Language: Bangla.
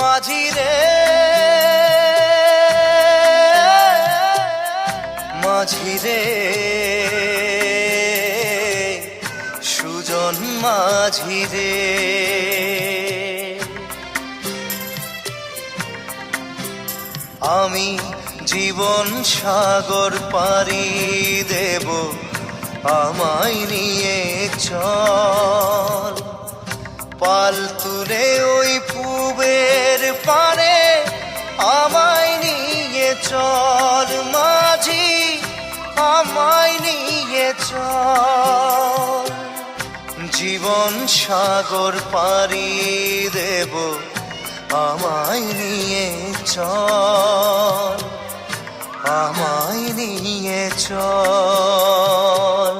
মাঝি রে মাঝি রে সুজন মাঝি রে আমি জীবন সাগর পাড়ি দেব আমায় নিয়ে চল পাল তুলে ওই পুবের পারে আমায় নিয়ে চল মাঝি আমায় নিয়ে চল জীবন সাগর পাড়ি দেব আমায় নিয়ে চল আমায় নিয়ে চল